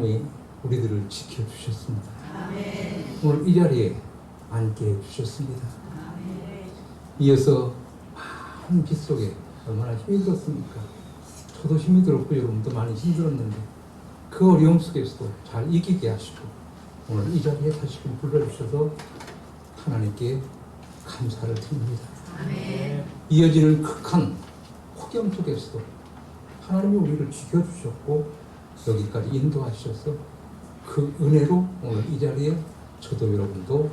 하나님이 우리들을 지켜주셨습니다. 오늘 이 자리에 앉게 해주셨습니다. 이어서 많은 빗 속에 얼마나 힘이 들었습니까? 저도 힘이 들었고 여러분도 많이 힘들었는데 그 어려움 속에서도 잘 이기게 하시고 오늘 이 자리에 다시금 불러주셔서 하나님께 감사를 드립니다. 이어지는 극한 폭염 속에서도 하나님이 우리를 지켜주셨고 여기까지 인도하셔서 그 은혜로 오늘 이 자리에 저도 여러분도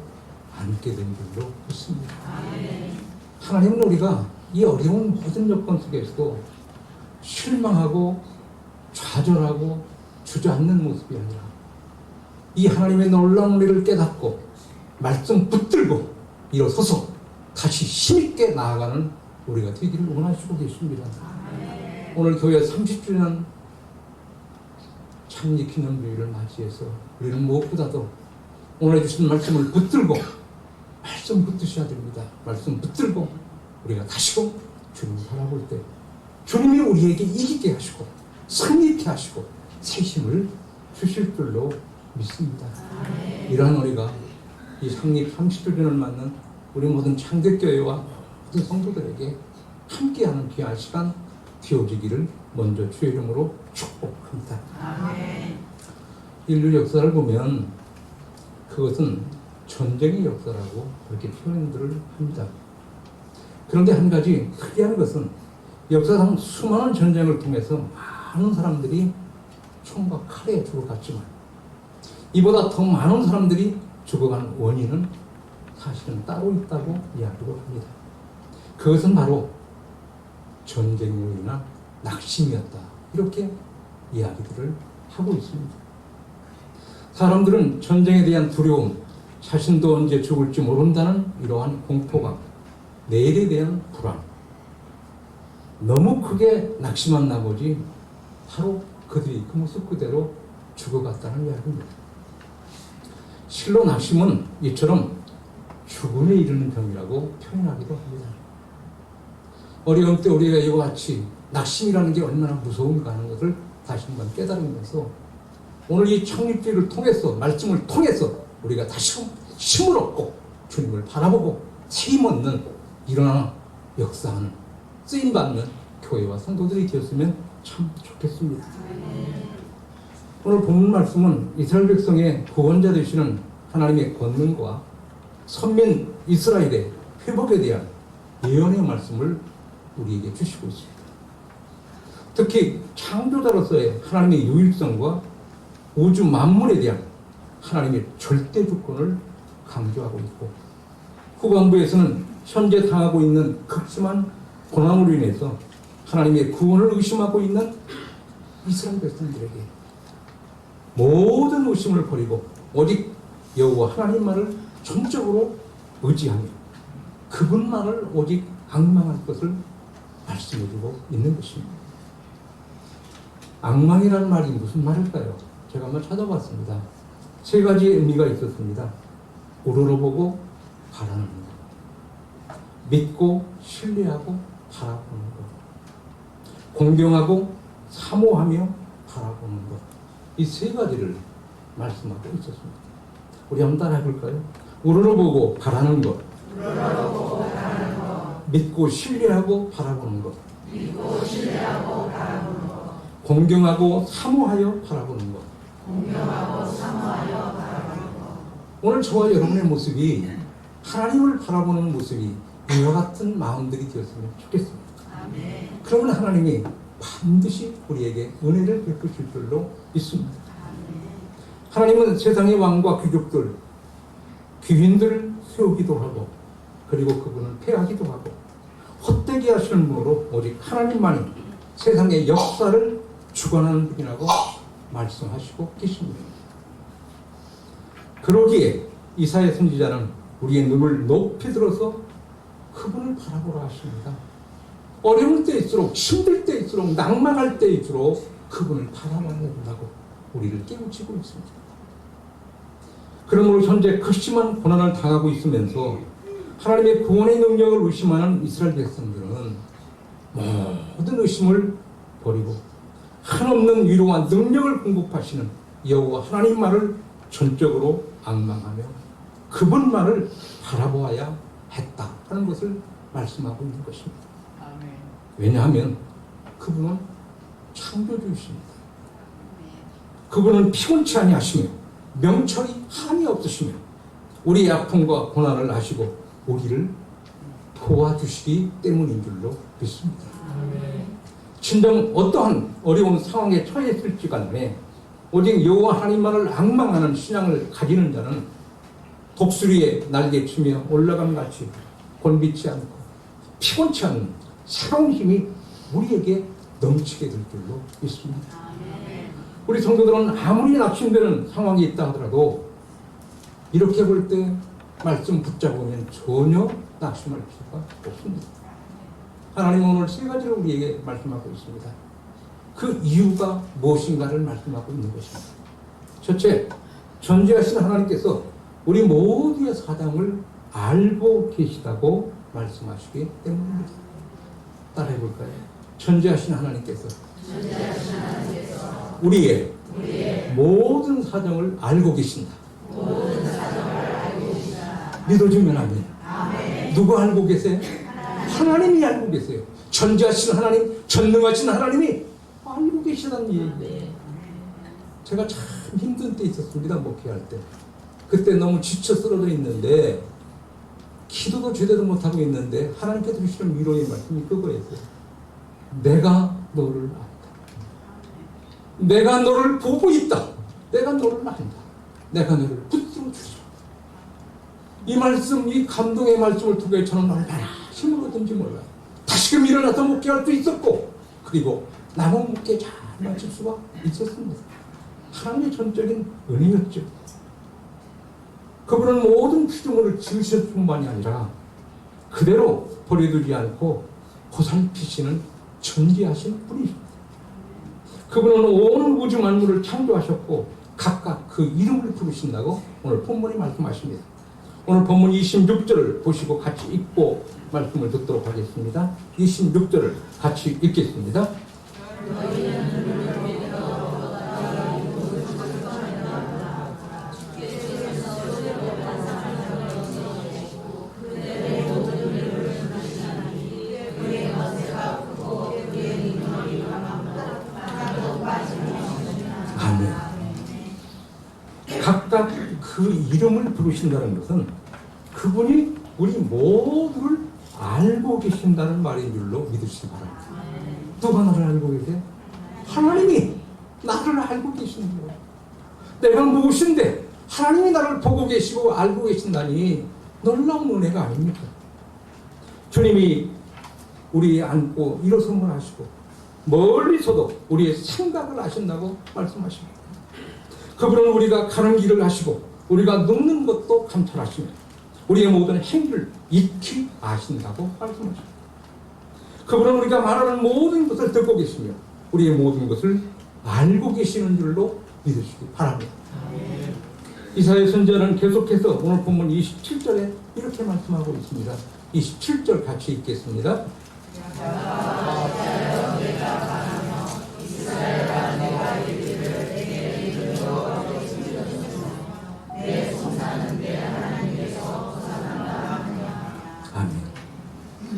앉게 된 줄로 믿습니다. 하나님은 우리가 이 어려운 모든 여건 속에서도 실망하고 좌절하고 주저앉는 모습이 아니라 이 하나님의 놀라운 은혜를 깨닫고 말씀 붙들고 일어서서 다시 힘있게 나아가는 우리가 되기를 원하시고 계십니다. 오늘 교회 30주년 창립 기념주일을 맞이해서 우리는 무엇보다도 오늘 주신 말씀을 붙들고 말씀 붙드셔야 됩니다. 말씀 붙들고 우리가 다시금 주님을 바라볼 때 주님이 우리에게 이기게 하시고 승리케 하시고 새 힘을 주실 줄로 믿습니다. 이러한 우리가 이 창립 30주년을 맞는 우리 모든 창대교회와 모든 성도들에게 함께하는 귀한 시간 되어지기를 먼저 주의 이름으로 축복합니다. 인류 역사를 보면 그것은 전쟁의 역사라고 그렇게 표현들을 합니다. 그런데 한 가지 특이한 것은 역사상 수많은 전쟁을 통해서 많은 사람들이 총과 칼에 죽어갔지만 이보다 더 많은 사람들이 죽어간 원인은 사실은 따로 있다고 이야기를 합니다. 그것은 바로 전쟁으로 인한 낙심이었다. 이렇게 이야기들을 하고 있습니다. 사람들은 전쟁에 대한 두려움, 자신도 언제 죽을지 모른다는 이러한 공포감, 내일에 대한 불안, 너무 크게 낙심한 나머지 바로 그들이 그 모습 그대로 죽어갔다는 이야기입니다. 실로 낙심은 이처럼 죽음에 이르는 병이라고 표현하기도 합니다. 어려움 때 우리가 이와 같이 낙심이라는 게 얼마나 무서운가 하는 것을 다시 한번 깨달으면서 오늘 이 창립주의를 통해서 말씀을 통해서 우리가 다시금 힘을 얻고 주님을 바라보고 힘 얻는 일어나 역사하는 쓰임받는 교회와 성도들이 되었으면 참 좋겠습니다. 오늘 본문 말씀은 이스라엘 백성의 구원자 되시는 하나님의 권능과 선민 이스라엘의 회복에 대한 예언의 말씀을 우리에게 주시고 있습니다. 특히 창조자로서의 하나님의 유일성과 우주 만물에 대한 하나님의 절대 주권을 강조하고 있고 후반부에서는 현재 당하고 있는 극심한 고난으로 인해서 하나님의 구원을 의심하고 있는 이스라엘 백성들에게 모든 의심을 버리고 오직 여호와 하나님만을 전적으로 의지하며 그분만을 오직 앙망할 것을 말씀해주고 있는 것입니다. 앙망이라는 말이 무슨 말일까요? 제가 한번 찾아봤습니다. 세 가지의 의미가 있었습니다. 우러러보고 바라는 것, 믿고 신뢰하고 바라보는 것, 공경하고 사모하며 바라보는 것, 이 세 가지를 말씀하고 있었습니다. 우리 한번 따라 해볼까요? 우러러보고 바라는 것, 믿고 신뢰하고 바라보는 것, 공경하고 사모하여 바라보는 것. 오늘 저와 여러분의 모습이 하나님을 바라보는 모습이 이와 같은 마음들이 되었으면 좋겠습니다. 그러면 하나님이 반드시 우리에게 은혜를 베푸실 줄로 믿습니다. 하나님은 세상의 왕과 귀족들, 귀인들을 세우기도 하고 그리고 그분을 폐하기도 하고 헛되게 하시는 분으로 오직 하나님만이 세상의 역사를 주관하는 분이라고 말씀하시고 계십니다. 그러기에 이사야 선지자는 우리의 눈을 높이 들어서 그분을 바라보라 하십니다. 어려울 때일수록 힘들 때일수록 낭만할 때일수록 그분을 바라봐야 된다고 우리를 깨우치고 있습니다. 그러므로 현재 극심한 고난을 당하고 있으면서 하나님의 구원의 능력을 의심하는 이스라엘 백성들은 모든 의심을 버리고 한없는 위로와 능력을 공급하시는 여호와 하나님만을 전적으로 앙망하며 그분만을 바라보아야 했다 하는 것을 말씀하고 있는 것입니다. 왜냐하면 그분은 창조주이십니다. 그분은 피곤치 아니하시며 명철이 한이 없으시며 우리의 아픔과 고난을 아시고 우리를 도와주시기 때문인 줄로 믿습니다. 진정 어떠한 어려운 상황에 처했을지 간에 오직 여호와 하나님만을 앙망하는 신앙을 가지는 자는 독수리에 날개치며 올라감같이 곤비치 않고 피곤치 않은 새로운 힘이 우리에게 넘치게 될 줄로 믿습니다. 우리 성도들은 아무리 낙심되는 상황이 있다 하더라도 이렇게 볼 때 말씀 붙잡으면 전혀 낙심할 필요가 없습니다. 하나님은 오늘 세 가지를 우리에게 말씀하고 있습니다. 그 이유가 무엇인가를 말씀하고 있는 것입니다. 첫째, 전지하신 하나님께서 우리 모두의 사정을 알고 계시다고 말씀하시기 때문입니다. 따라해 볼까요? 전지하신 하나님께서 우리의 모든 사정을 알고 계신다. 믿어주면 아멘. 누가 알고 계세요? 하나님이 알고 계세요. 전지하신 하나님, 전능하신 하나님이 알고 계시다는 얘기예요. 제가 참 힘든 때 있었습니다. 목회할 때. 그때 너무 지쳐 쓰러져 있는데 기도도 제대로 못하고 있는데 하나님께서 주시는 위로의 말씀이 그거였어요. 내가 너를 안다. 내가 너를 보고 있다. 내가 너를 안다. 내가 너를 붙들어 주시오. 이 말씀, 이 감동의 말씀을 통해 저는 얼마나 힘을 얻은지 몰라요. 다시금 일어나서 목회할 수 있었고 그리고 남은 목회 잘 마칠 수가 있었습니다. 하나님의 전적인 은혜였죠. 그분은 모든 피조물을 지으실 뿐만이 아니라 그대로 버려두지 않고 보살피시는 전지하신 분이십니다. 그분은 온 우주 만물을 창조하셨고 각각 그 이름을 부르신다고 오늘 본문이 말씀하십니다. 오늘 본문 26절을 보시고 같이 읽고 말씀을 듣도록 하겠습니다. 26절을 같이 읽겠습니다. 아멘. 각각 그 이름을 부르신다는 것은 그분이 우리 모두를 알고 계신다는 말인 줄로 믿으시기 바랍니다. 누가 나를 알고 계세요? 하나님이 나를 알고 계시는 거예요. 내가 무엇인데 하나님이 나를 보고 계시고 알고 계신다니 놀라운 은혜가 아닙니까? 주님이 우리 안고 일어서면 하시고 멀리서도 우리의 생각을 아신다고 말씀하십니다. 그분은 우리가 가는 길을 아시고 우리가 눕는 것도 감찰하시며 우리의 모든 행위를 익히 아신다고 말씀하십니다. 그분은 우리가 말하는 모든 것을 듣고 계시며 우리의 모든 것을 알고 계시는 줄로 믿으시기 바랍니다. 이사야 선지자는 계속해서 오늘 본문 27절에 이렇게 말씀하고 있습니다. 27절 같이 읽겠습니다.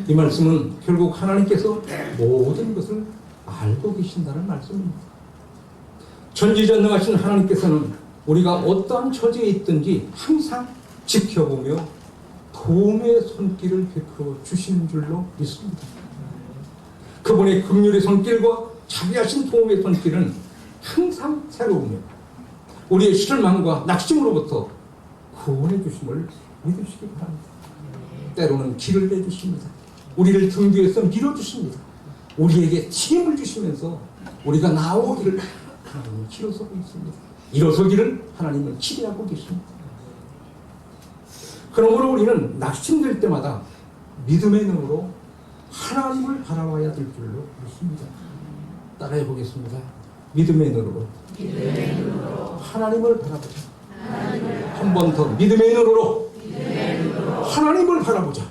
이 말씀은 결국 하나님께서 모든 것을 알고 계신다는 말씀입니다. 전지전능하신 하나님께서는 우리가 어떠한 처지에 있든지 항상 지켜보며 도움의 손길을 베풀어 주시는 줄로 믿습니다. 그분의 긍휼의 손길과 자비하신 도움의 손길은 항상 새로우며 우리의 실망과 낙심으로부터 구원해 주심을 믿으시기 바랍니다. 때로는 길을 내주십니다. 우리를 등 뒤에서 밀어주십니다. 우리에게 힘을 주시면서 우리가 나오기를 하나님은 길어서고 있습니다. 일어서기를 하나님은 기대하고 계십니다. 그러므로 우리는 낙심될 때마다 믿음의 눈으로 하나님을 바라봐야 될 줄로 믿습니다. 따라해 보겠습니다. 믿음의 눈으로 하나님을 바라보자. 한 번 더 믿음의 눈으로 하나님을 바라보자.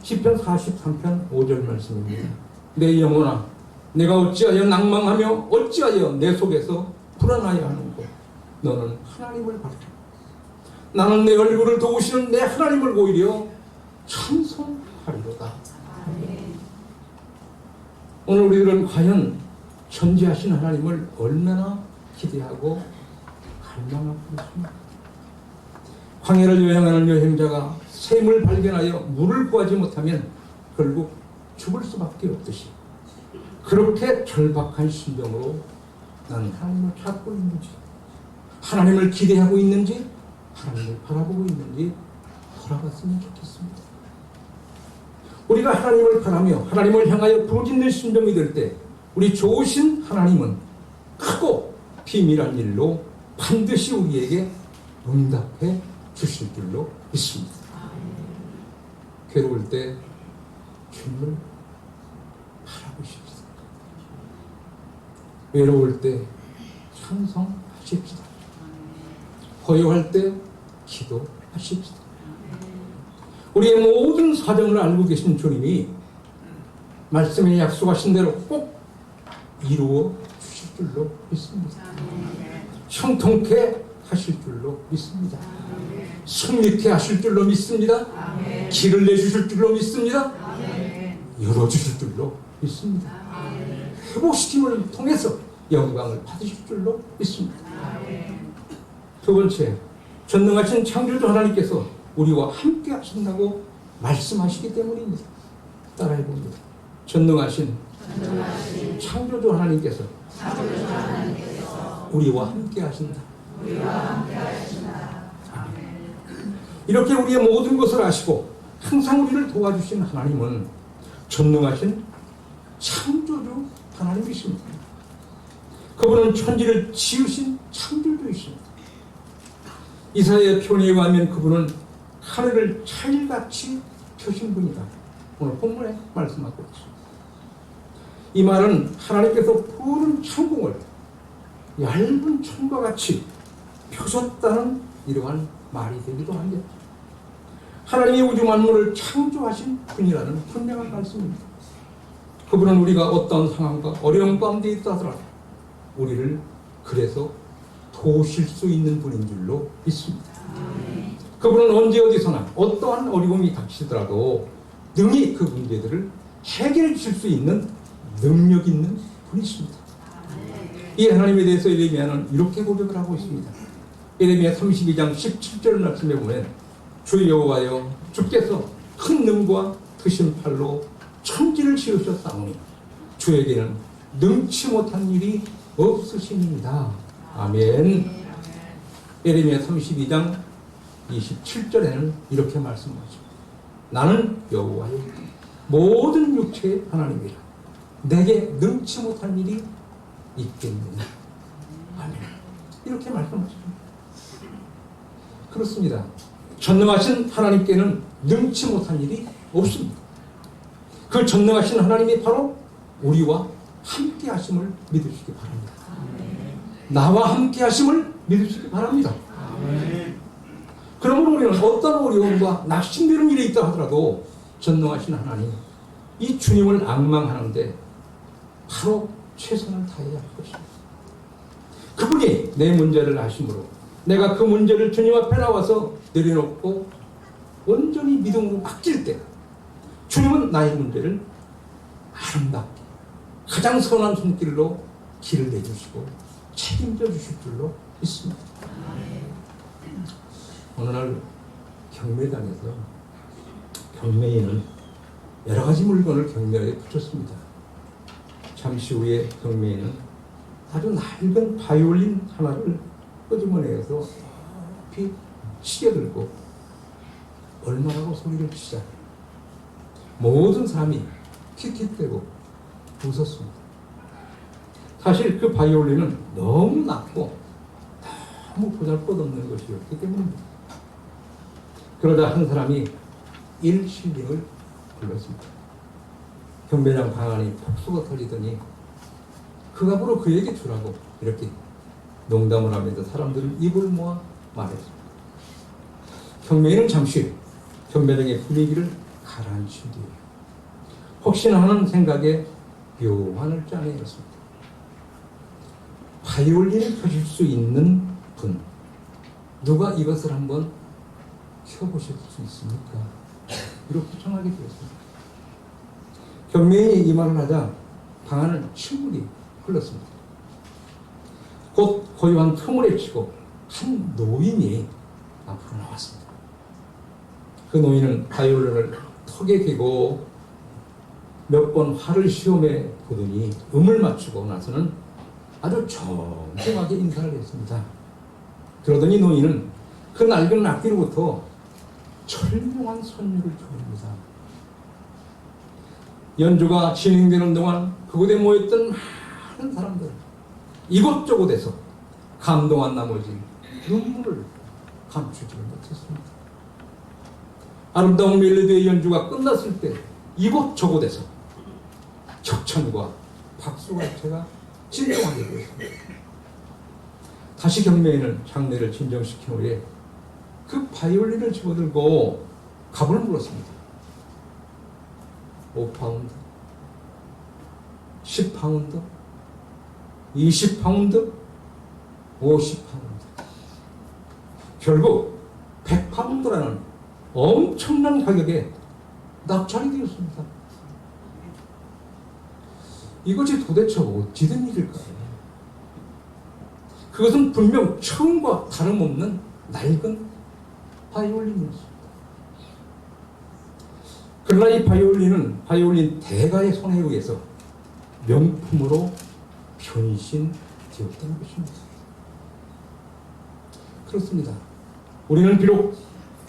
시편 43편 5절 말씀입니다. 내 영혼아 내가 어찌하여 낭망하며 어찌하여 내 속에서 불안하여 하는고. 너는 하나님을 바라라. 나는 내 얼굴을 도우시는 내 하나님을 오히려 찬송하리로다. 오늘 우리들은 과연 전지하신 하나님을 얼마나 기대하고 갈망하고 있습니까? 광야를 여행하는 여행자가 샘을 발견하여 물을 구하지 못하면 결국 죽을 수밖에 없듯이, 그렇게 절박한 심정으로 나는 하나님을 찾고 있는지, 하나님을 기대하고 있는지, 하나님을 바라보고 있는지 돌아봤으면 좋겠습니다. 우리가 하나님을 바라며 하나님을 향하여 부르짖는 심정이 될 때 우리 좋으신 하나님은 크고 비밀한 일로 반드시 우리에게 응답해 주실 줄로 믿습니다. 괴로울 때 주님을 바라보십시다. 외로울 때 찬송하십시다. 고요할 때 기도하십시다. 우리의 모든 사정을 알고 계신 주님이 말씀에 약속하신 대로 꼭 이루어 주실 줄로 믿습니다. 형통케 하실 줄로 믿습니다. 승리케 하실 줄로 믿습니다. 길을 내주실 줄로 믿습니다. 열어주실 줄로 믿습니다. 회복시킴을 통해서 영광을 받으실 줄로 믿습니다. 두 번째, 전능하신 창조주 하나님께서 우리와 함께 하신다고 말씀하시기 때문입니다. 따라해봅니다. 전능하신 창조주 하나님께서 우리와 함께 하신다. 이렇게 우리의 모든 것을 아시고 항상 우리를 도와주신 하나님은 전능하신 창조주 하나님이십니다. 그분은 천지를 지으신 창조주이십니다. 이사야의 표현에 의하면 그분은 하늘을 차일같이 펴신 분이다. 오늘 본문에 말씀하고 있습니다. 이 말은 하나님께서 푸른 천공을 얇은 천과 같이 펴셨다는 이러한 말이 되기도 합니다. 하나님이 우주 만물을 창조하신 분이라는 분명한 말씀입니다. 그분은 우리가 어떤 상황과 어려움 가운데 있다 하더라도 우리를 그래서 도우실 수 있는 분인 줄로 믿습니다. 그분은 언제 어디서나 어떠한 어려움이 닥치더라도 능히 그 문제들을 해결해 주실 수 있는 능력 있는 분이십니다. 이 하나님에 대해서 예레미야는 이렇게 고백을 하고 있습니다. 예레미야 32장 17절 말씀에 보면 주 여호와여 주께서 큰 능과 크신 팔로 천지를 지으셨사오니 주에게는 능치 못한 일이 없으십니다. 아멘. 예레미야 32장 27절에는 이렇게 말씀하죠. 나는 여호와여 모든 육체의 하나님이라 내게 능치 못한 일이 있겠느냐. 아멘. 이렇게 말씀하십니다. 그렇습니다. 전능하신 하나님께는 능치 못한 일이 없습니다. 그 전능하신 하나님이 바로 우리와 함께 하심을 믿으시기 바랍니다. 나와 함께 하심을 믿으시기 바랍니다. 그러므로 우리는 어떤 어려움과 낙심되는 일이 있다 하더라도 전능하신 하나님, 이 주님을 앙망하는데 바로 최선을 다해야 할 것입니다. 그분이 내 문제를 아심으로 내가 그 문제를 주님 앞에 나와서 내려놓고 온전히 믿음으로 맡길 때 주님은 나의 문제를 아름답게 가장 선한 손길로 길을 내주시고 책임져 주실 줄로 믿습니다. 어느 날 경매장에서 경매인은 여러 가지 물건을 경매에 붙였습니다. 잠시 후에 경매인은 아주 낡은 바이올린 하나를 끄집어내서 높이 치겨들고 얼마라고 소리를 치자 모든 사람이 킥킥대고 웃었습니다. 사실 그 바이올린은 너무 낮고 너무 보잘것없는 것이었기 때문입니다. 그러자 한 사람이 1실링을 불렀습니다. 경매장 방안이 폭소가 터지더니 그 값으로 그에게 주라고 이렇게 농담을 하면서 사람들은 입을 모아 말했습니다. 경매인은 잠시 경매장의 분위기를 가라앉힌 뒤에 혹시나 하는 생각에 묘한 을자네였습니다. 바이올린을 켜줄 수 있는 분, 누가 이것을 한번 켜보실 수 있습니까? 이렇게 청하게 되었습니다. 경매인이 이 말을 하자 방 안을 침물이 흘렀습니다. 곧 고요한 틈을 헤치고 한 노인이 앞으로 나왔습니다. 그 노인은 바이올린을 턱에 대고 몇 번 활을 시험해 보더니 음을 맞추고 나서는 아주 정중하게 인사를 했습니다. 그러더니 노인은 그 낡은 악기로부터 철명한 선율을 조립니다. 연주가 진행되는 동안 그곳에 모였던 많은 사람들 이곳저곳에서 감동한 나머지 눈물을 감추지 못했습니다. 아름다운 멜로디의 연주가 끝났을 때 이곳저곳에서 격찬과 박수갈채가 진동하게 되었습니다. 다시 경매인은 장례를 진정시킨 후에 그 바이올린을 집어들고 값을 물었습니다. 5파운드, 10파운드, 20파운드, 50파운드. 결국 100파운드라는 엄청난 가격에 낙찰이 되었습니다. 이것이 도대체 어찌 된 일일까요? 그것은 분명 처음과 다름없는 낡은 바이올린이었습니다. 그러나 이 바이올린은 바이올린 대가의 손에 의해서 명품으로 변신되었다는 것입니다. 그렇습니다. 우리는 비록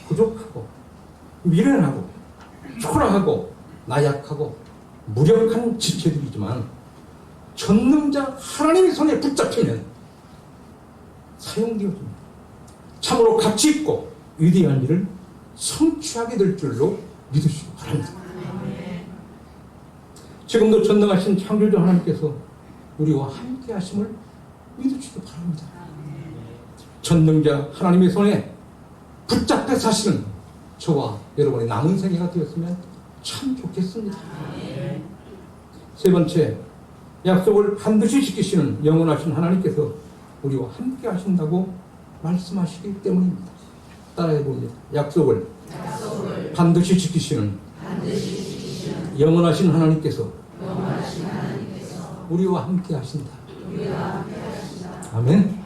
부족하고 미련하고 초라하고 나약하고 무력한 지체들이지만 전능자 하나님의 손에 붙잡히면 사용되어집니다. 참으로 가치 있고 위대한 일을 성취하게 될 줄로 믿으시기 바랍니다. 지금도 전능하신 창조주 하나님께서 우리와 함께 하심을 믿으시기 바랍니다. 전능자 하나님의 손에 붙잡혀 사시는 저와 여러분의 남은 생애가 되었으면 참 좋겠습니다. 세 번째, 약속을 반드시 지키시는 영원하신 하나님께서 우리와 함께 하신다고 말씀하시기 때문입니다. 따라해 봅니다. 약속을 반드시 지키시는 영원하신 하나님께서 우리와 함께 하신다. 아멘.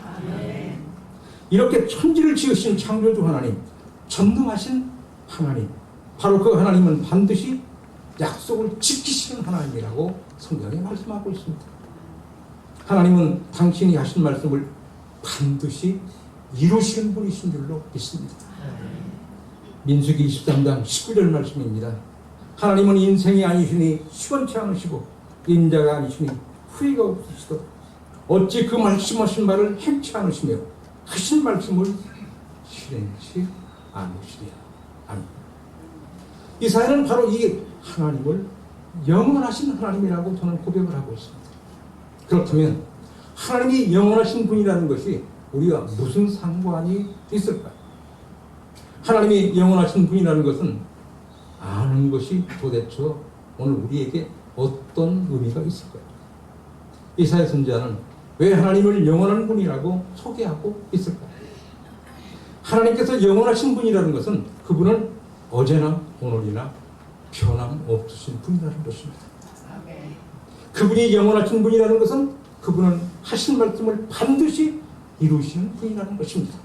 이렇게 천지를 지으신 창조주 하나님, 전능하신 하나님, 바로 그 하나님은 반드시 약속을 지키시는 하나님이라고 성경에 말씀하고 있습니다. 하나님은 당신이 하신 말씀을 반드시 이루시는 분이신 줄로 믿습니다. 민수기 23장 19절 말씀입니다. 하나님은 인생이 아니시니 시원치 않으시고 인자가 아니시니 후회가 없으시도 어찌 그 말씀하신 바를 행치 않으시며 하신 말씀을 실행치 않으시랴. 아멘. 이 사연은 바로 이 하나님을 영원하신 하나님이라고 저는 고백을 하고 있습니다. 그렇다면 하나님이 영원하신 분이라는 것이 우리가 무슨 상관이 있을까요? 하나님이 영원하신 분이라는 것은 아는 것이 도대체 오늘 우리에게 어떤 의미가 있을까요? 이사야 선지자는 왜 하나님을 영원한 분이라고 소개하고 있을까요? 하나님께서 영원하신 분이라는 것은 그분은 어제나 오늘이나 변함없으신 분이라는 것입니다. 그분이 영원하신 분이라는 것은 그분은 하신 말씀을 반드시 이루시는 분이라는 것입니다.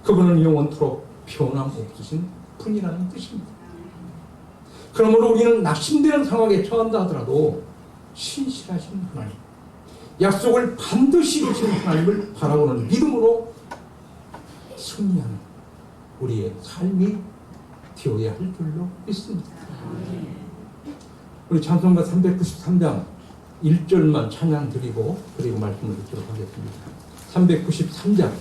그분은 영원토록 변함없으신 분이라는 뜻입니다. 그러므로 우리는 낙심되는 상황에 처한다 하더라도 신실하신 하나님, 약속을 반드시 이루시는 하나님을 바라보는 믿음으로 승리하는 우리의 삶이 되어야 할 줄로 믿습니다. 우리 찬송가 393장 1절만 찬양 드리고 그리고 말씀을 듣도록 하겠습니다. 393장입니다.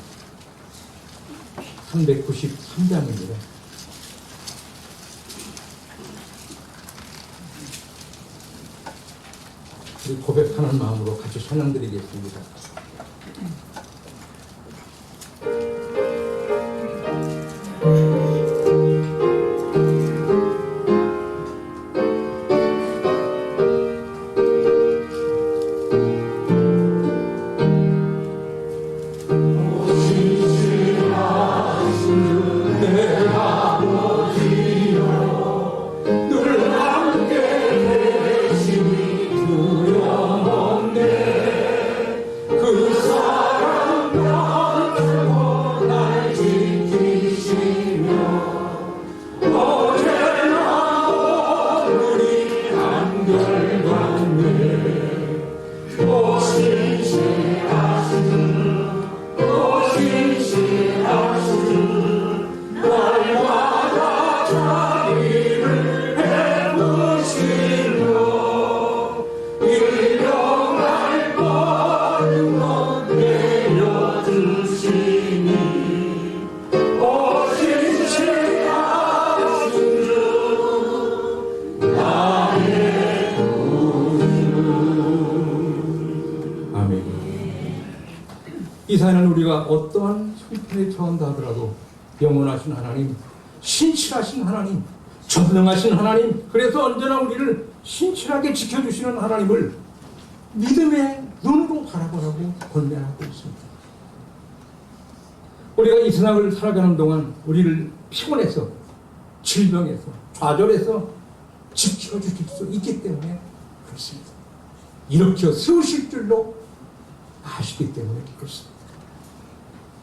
우리 고백하는 마음으로 같이 찬양 드리겠습니다. 이 사회는 우리가 어떠한 형편에 처한다 하더라도 영원하신 하나님, 신실하신 하나님, 전능하신 하나님, 그래서 언제나 우리를 신실하게 지켜주시는 하나님을 믿음의 눈으로 바라보라고 권면하고 있습니다. 우리가 이 세상을 살아가는 동안 우리를 피곤해서, 질병에서, 좌절해서 지켜주실 수 있기 때문에 그렇습니다. 일으켜 세우실 줄로 아시기 때문에 그렇습니다.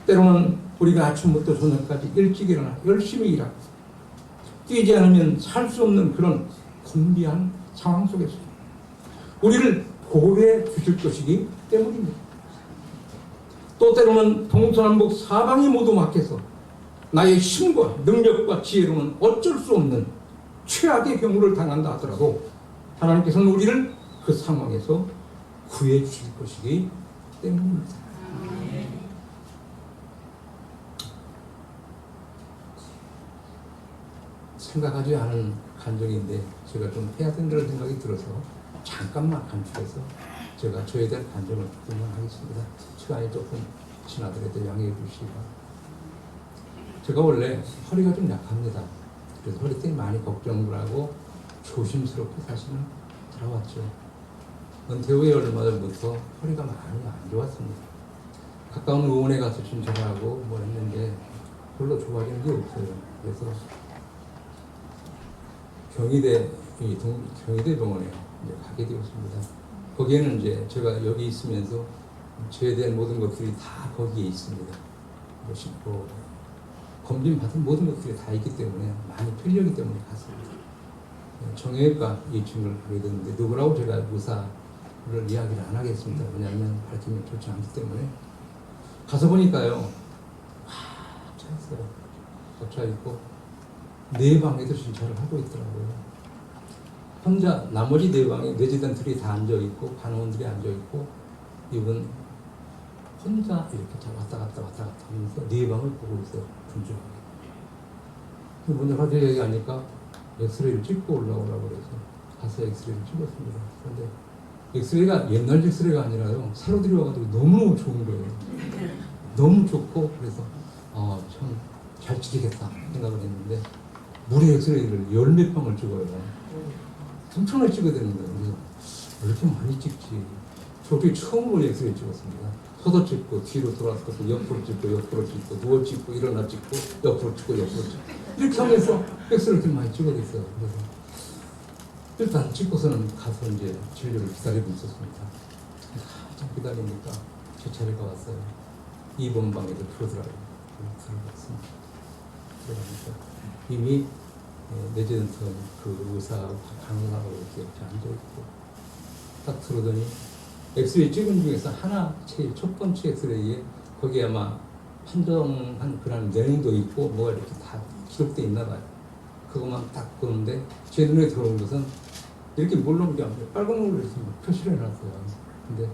때로는 우리가 아침부터 저녁까지 일찍 일어나 열심히 일하고 뛰지 않으면 살 수 없는 그런 곤비한 상황 속에서 우리를 보호해 주실 것이기 때문입니다. 또 때로는 동서남북 사방이 모두 막혀서 나의 힘과 능력과 지혜로는 어쩔 수 없는 최악의 경우를 당한다 하더라도 하나님께서는 우리를 그 상황에서 구해 주실 것이기 때문입니다. 생각하지 않은 간증인데 제가 좀 해야 된다는 생각이 들어서 잠깐만 간추려서 제가 저에 대한 간증을 조금만 하겠습니다. 시간이 조금 지나더라도 양해해 주시기 바랍니다. 제가 원래 허리가 좀 약합니다. 그래서 허리 때문에 많이 걱정을 하고 조심스럽게 사실은 살아왔죠. 은퇴 후에 얼마 전부터 허리가 많이 안 좋았습니다. 가까운 의원에 가서 신청하고 뭐 했는데 별로 좋아지는 게 없어요. 그래서 경희대 병원에 이제 가게 되었습니다. 거기에는 이제 제가 여기 있으면서 저에 대한 모든 것들이 다 거기에 있습니다. 뭐 검진 받은 모든 것들이 다 있기 때문에 많이 편리하기 때문에 갔습니다. 정형외과 2층을 가게 됐는데 누구라고 제가 의사를 이야기를 안 하겠습니다. 왜냐하면 밝히면 좋지 않기 때문에 가서 보니까요, 차있어요. 차 있고 네 방에도 진찰을 하고 있더라고요. 혼자 나머지 네 방에 레지던트들이 다 앉아 있고 간호원들이 앉아 있고 이분 혼자 이렇게 왔다 갔다 하면서 네 방을 보고 있어요. 분주하게. 먼저 화제 얘기하니까 엑스레이를 찍고 올라오라고 그래서 가서 엑스레이를 찍었습니다. 그런데 엑스레이가 옛날 엑스레이가 아니라요, 새로 들여와가지고 너무너무 좋은 거예요. 너무 좋고 그래서 참 잘 찍히겠다 생각을 했는데 무료 엑스레이를 10몇 방을 찍어요. 엄청나게 찍어야 되는 거예요. 그래서 왜 이렇게 많이 찍지? 저기 처음으로 엑스레이 찍었습니다. 서서 찍고 뒤로 돌아서 옆으로 찍고 누워 찍고 일어나 찍고 옆으로 찍고 이렇게 하면서 엑스레이를 이렇게 많이 찍어냈어요. 그래서 일단 찍고서는 가서 이제 진료를 기다리고 있었습니다. 한참 기다리니까 제 차례가 왔어요. 2번 방에도 들어오더라고요. 들어갔습니다. 들어가니까 이미 레지던트 그 의사하고 간호사하고 이렇게 앉아있고 딱 들어오더니 엑스레이 찍은 중에서 하나 제일 첫 번째 엑스레이에 거기에 아마 판정한 그런 내용도 있고 뭐가 이렇게 다 기록돼 있나 봐요. 그것만 딱 보는데 제 눈에 들어온 것은 이렇게 몰라온 게 아니라 빨간 걸로 이렇게 표시를 해놨어요. 근데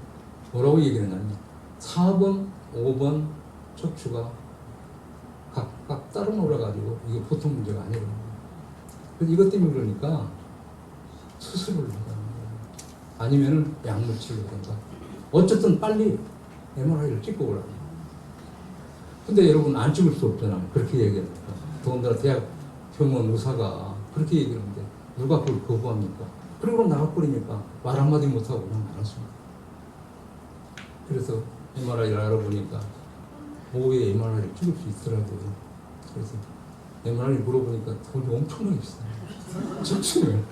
뭐라고 얘기를 했냐면 4번, 5번 척추가 각각 따로 놀아가지고 이게 보통 문제가 아니라는 거예요. 그래서 이것 때문에 그러니까 수술을 하든가 아니면은 약물 치료를 하든가 어쨌든 빨리 MRI를 찍고 오라고. 근데 여러분 안 찍을 수 없잖아요. 그렇게 얘기합니까? 더군다나 대학 병원 의사가 그렇게 얘기하는데 누가 그걸 거부합니까? 그리고 나가버리니까 말 한마디 못하고 그냥 말았습니다. 그래서 MRI를 알아보니까 오후에 MRI를 찍을 수 있더라고요. 그래서 MRI 물어보니까 돈이 엄청나게 비싸요. 척추를.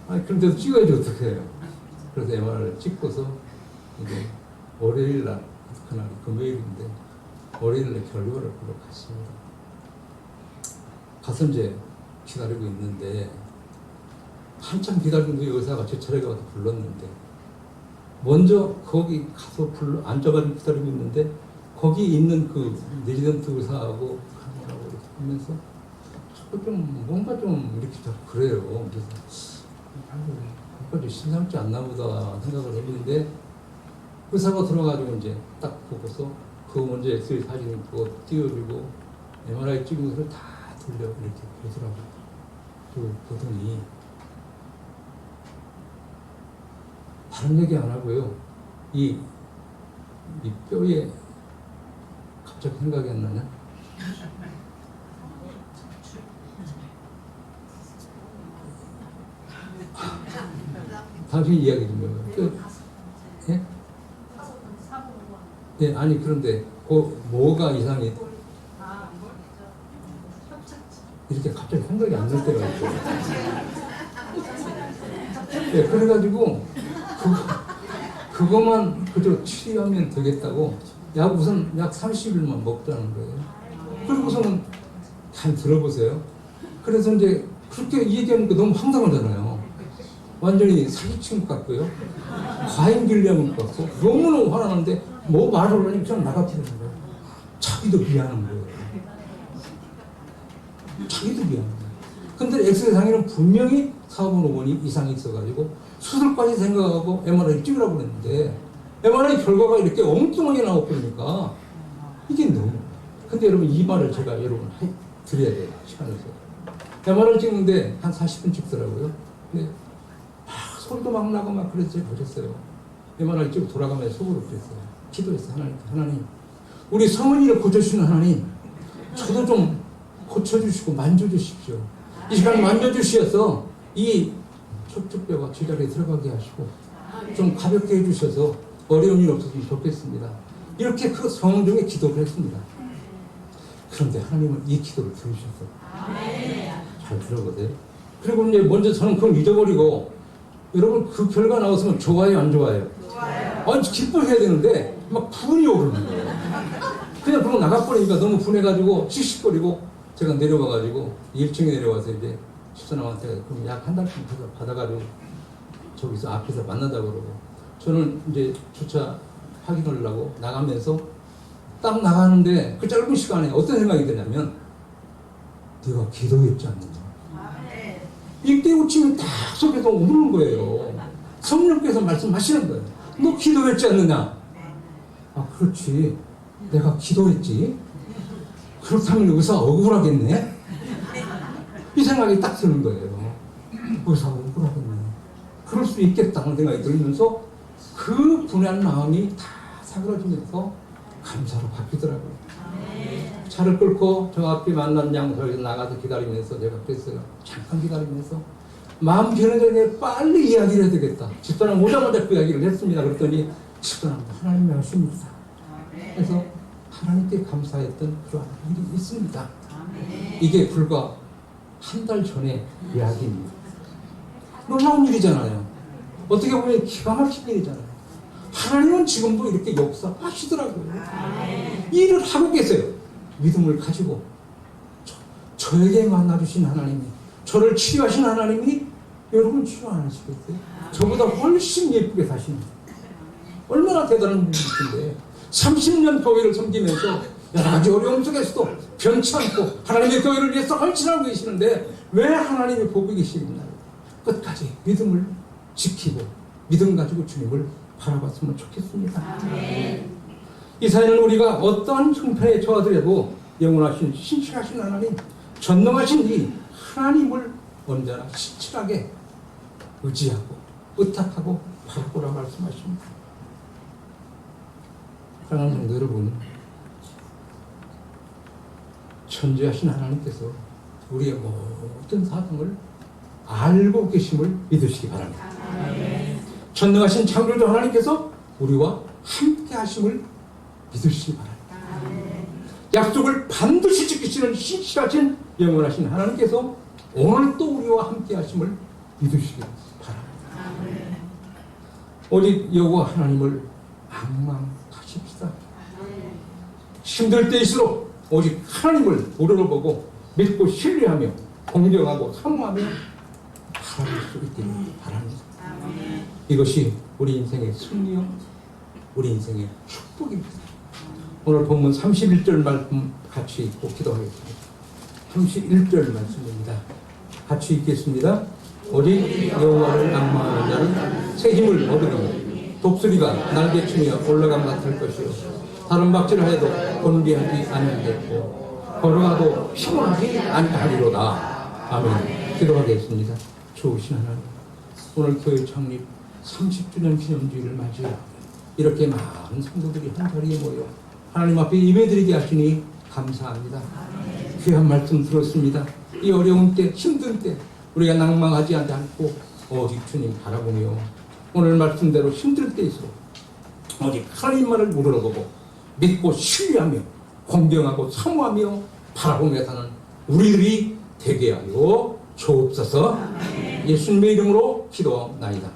아니, 그런데도 찍어야지 어떻게 해요. 그래서 MRI를 찍고서 이제 월요일날, 그날 금요일인데 월요일날 결과를 보러 갔습니다. 가서 이제 기다리고 있는데 한참 기다리는 그 의사가 제 차례가 와서 불렀는데 먼저 거기 가서 앉아가지고 기다리고 있는데 거기 있는 그 레지던트 의사하고 하느라고 이렇게 하면서 자꾸 좀 뭔가 좀 이렇게 그래요. 그래서 뭔가 심상치 않나 보다 생각을 했는데 의사가 들어가지고 이제 딱 보고서 그 먼저 엑스레이 사진 그거 띄워주고 MRI 찍은 것을 다 돌려 이렇게 보더라고요. 그 보더니 다른 얘기 안 하고요. 이 이 뼈에 갑자기 생각이 안 나냐? 당신 이야기 좀 해봐요. 예? 예, 아니 그런데 그 뭐가 이상해? 이렇게 갑자기 생각이 안 날 때가 있죠. 예, 그래가지고 그거만 그저 치료하면 되겠다고 우선 약 30일만 먹자는 거예요. 그리고서는 잘 들어보세요. 그래서 이제 그렇게 얘기하니까 너무 황당하잖아요. 완전히 사기친 것 같고요. 과잉길려는 것 같고 너무너무 화나는데 뭐 말을 하니까 그냥 나가버리는 거예요. 자기도 미안한 거예요. 자기도 미안한 거예요. 근데 엑스레이상에는 분명히 4번, 5번이 이상이 있어가지고 수술까지 생각하고 MRI 찍으라고 그랬는데 MRI 결과가 이렇게 엉뚱하게 나왔거니까 이게 너무. 근데 여러분 이 말을 제가 여러분 드려야 돼요. 시간에서. MRI 찍는데 한 40분 찍더라고요. 근데 막 소리도 막 나고 막 그랬어요. 보셨어요. MRI 찍고 돌아가면서 속으로 그랬어요. 기도했어요. 하나님. 우리 성은이를 고쳐주시는 하나님. 저도 좀 고쳐주시고 만져주십시오. 이 시간 만져주셔서 이 척추뼈가 제자리에 들어가게 하시고 좀 가볍게 해주셔서 어려운 일 없었으면 좋겠습니다. 이렇게 그 상황 중에 기도를 했습니다. 그런데 하나님은 이 기도를 들으셔서 잘 들어보세요. 그리고 이제 먼저 저는 그걸 잊어버리고 여러분 그 결과 나왔으면 좋아요 안 좋아요? 아니 기뻐해야 되는데 막 분이 오르는 거예요. 그냥 그러고 나가버리니까 너무 분해가지고 씩씩거리고 제가 내려와가지고 1층에 내려와서 이제 집사람한테 그럼 약 한 달쯤 받아가지고 저기서 앞에서 만나자고 그러고 저는 이제 주차 확인하려고 나가면서 딱 나가는데 그 짧은 시간에 어떤 생각이 드냐면 네가 기도했지 않느냐. 이 깨우침이 딱 속에서 오르는 거예요. 성령께서 말씀하시는 거예요. 너 기도했지 않느냐. 아 그렇지. 내가 기도했지. 그렇다면 의사가 억울하겠네. 이 생각이 딱 드는 거예요. 의사가 억울하겠네. 그럴 수 있겠다는 생각이 들면서 그 분한 마음이 다 사그러지면서 감사로 바뀌더라고요. 차를 끌고 저 앞에 만난 장소에서 나가서 기다리면서 제가 그랬어요. 잠깐 기다리면서 마음 변하기 전에 빨리 이야기를 해야 되겠다. 집사람 오자마자 그 이야기를 했습니다. 그랬더니 집사람 하나님이 하십니다. 그래서 하나님께 감사했던 그런 일이 있습니다. 이게 불과 한 달 전의 이야기입니다. 놀라운 일이잖아요. 어떻게 보면 기가 막힌 일이잖아요. 하나님은 지금도 이렇게 역사하시더라고요. 일을 하고 계세요. 믿음을 가지고 저에게 만나주신 하나님이, 저를 치유하신 하나님이 여러분 치유 안 하시겠어요? 저보다 훨씬 예쁘게 사시는, 얼마나 대단한 분이신데 30년 교회를 섬기면서 여러 가지 어려움 속에서도 변치 않고 하나님의 교회를 위해서 헌신하고 계시는데 왜 하나님이 보고 계시느냐. 끝까지 믿음을 지키고 믿음 가지고 주님을 바라봤으면 좋겠습니다. 아멘. 이 사회는 우리가 어떠한 형편에 처하더라도 영원하신 신실하신 하나님, 전능하신 이 하나님을 언제나 신실하게 의지하고 의탁하고 바라보라 말씀하십니다. 사랑하는 성도 여러분, 천지하신 하나님께서 우리의 모든 사정을 알고 계심을 믿으시기 바랍니다. 아멘. 전능하신 창조주 하나님께서 우리와 함께 하심을 믿으시기 바랍니다. 아멘. 약속을 반드시 지키시는 신실하신 영원하신 하나님께서 오늘 또 우리와 함께 하심을 믿으시기 바랍니다. 아멘. 오직 여호와 하나님을 앙망하십시다. 힘들 때일수록 오직 하나님을 우러러보고 믿고 신뢰하며 공경하고 사모하며 살아갈 수 있기를 바랍니다. 이것이 우리 인생의 승리요, 우리 인생의 축복입니다. 오늘 본문 31절 말씀 같이 읽고 기도하겠습니다. 31절 말씀입니다. 같이 읽겠습니다. 오직 여호와를 앙망하는 자는 새 힘을 얻으리니 독수리가 날개치며 올라감 같을 것이요 다른 박질하여도 곤비하지 아니하겠고 걸어가도 피곤하지 아니하리로다. 아멘. 기도하겠습니다. 좋으신 하나님, 오늘 교회 창립 30주년 기념주일을 맞이하여 이렇게 많은 성도들이 한 자리에 모여 하나님 앞에 예배드리게 하시니 감사합니다. 귀한 말씀 들었습니다. 이 어려운 때, 힘든 때 우리가 낭망하지 않고 오직 주님 바라보며 오늘 말씀대로 힘들 때일수록 오직 하나님만을 우러러보고 믿고 신뢰하며 공경하고 사모하며 바라보며 사는 우리들이 되게 하여 주옵소서. 예수님의 이름으로 기도하옵나이다.